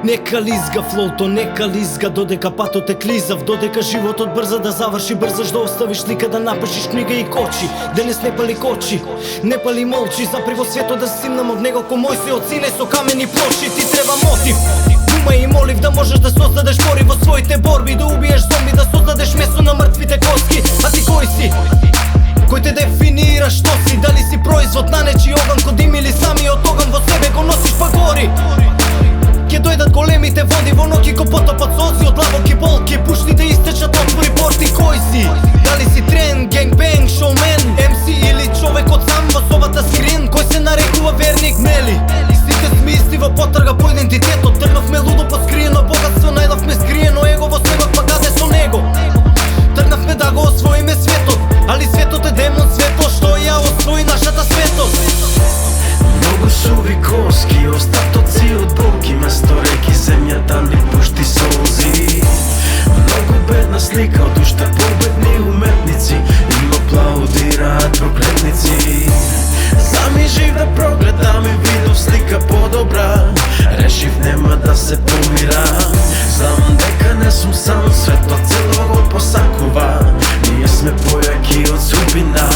Нека лизга флоуто, нека лизга, додека патот е клизав, додека животот брза да заврши, брзаш да оставиш слика, да напишеш книга и кочи. Денес не пали кочи, не пали молчи, запри во светот да симнам од него ко мој се од сине со камени плочи. Ти треба мотив, дума и молив да можеш да создадеш пори во своите борби, да убиеш зомби, да создадеш место на мртвите коски. А ти кој си? Кој те дефинира што си? Дали си производ на нечи оган ко дим или самиот оган во себе го носиш па гори? Ке дојдат големите води во ноки ко потопат сози од лавоки болки, пушните истечат отвори порти. Кој си? Дали си трен, генгбенг, шоумен, MC или човекот сам во собата скрин кој се нарекува верник, нели? Сите сме исти во потрага по идентитетот, тргнавме лудо по скриено богатство, најдовме скриено его во снегот, па каде со него? Тргнавме да го освоиме светот, али светот е демон светло што ја освои нашата светост. Многу суви коски, остатоци од болки, место реки земјата ни пушти солзи. Многу бедна слика од уште победни уметници, им аплаудираат проклетници. Сами жив да прогледам и видов слика подобра, решив нема да се помирам. Знам дека не сум сам, светот цело го посакува, ние сме појаки од судбина.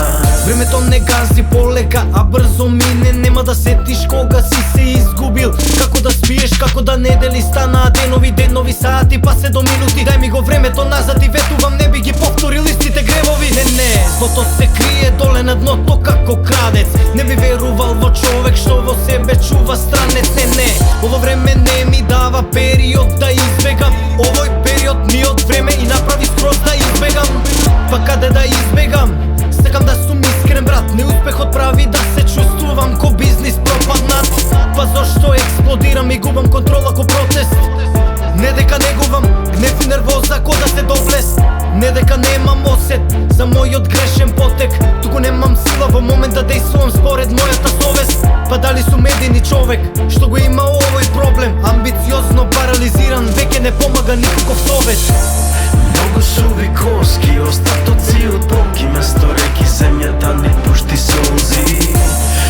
Времето не гази полека, а брзо мине, нема да сетиш кога си се изгубил. Како да спиеш, како да недели станаа денови, сати, па се до минути. Дај ми го времето назад и ветувам, не би ги повторил истите гревови. Не, злото се крие доле на дното како крадец. Не би верувал во човек што во себе чува странец. Не, ово време не ми дава период да избегам. Овој период ми од време и направи скроз да избегам. Па каде да избегам? Сакам да сум искрен брат, неуспехот прави да се чувствувам ко бизнис пропаднат. Па зошто експлодирам и губам контрола ко протест? Не дека негувам гнев и нервоза ко да се доблес, не дека немам осет за мојот грешен потек, туку немам сила во момент да действувам според мојата совест. Па дали сум едини човек што го има овој проблем? Амбициозно парализиран, веќе не помага никаков совет. Многу суви коски, остатоци од болки, место реки земјата ни пушти солзи.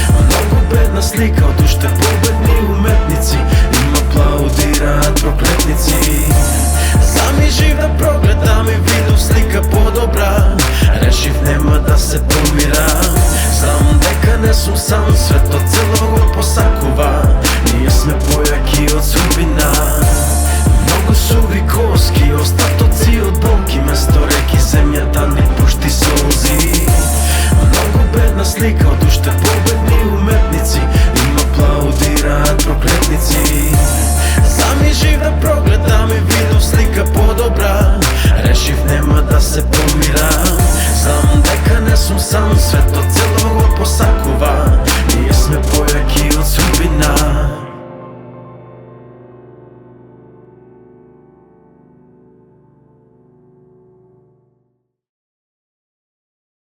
Многу бедна слика од уште победни уметници, им аплаудираат проклетници. Сами жив да прогледам и видов слика подобра, решив нема да се помирам. Знам дека не сум сам, светот цело го посакува, ние сме појаки од судбина. Многу суви коски, остатоци од болки, место реки земјата ни пушти солзи. Многу бедна слика од уште победни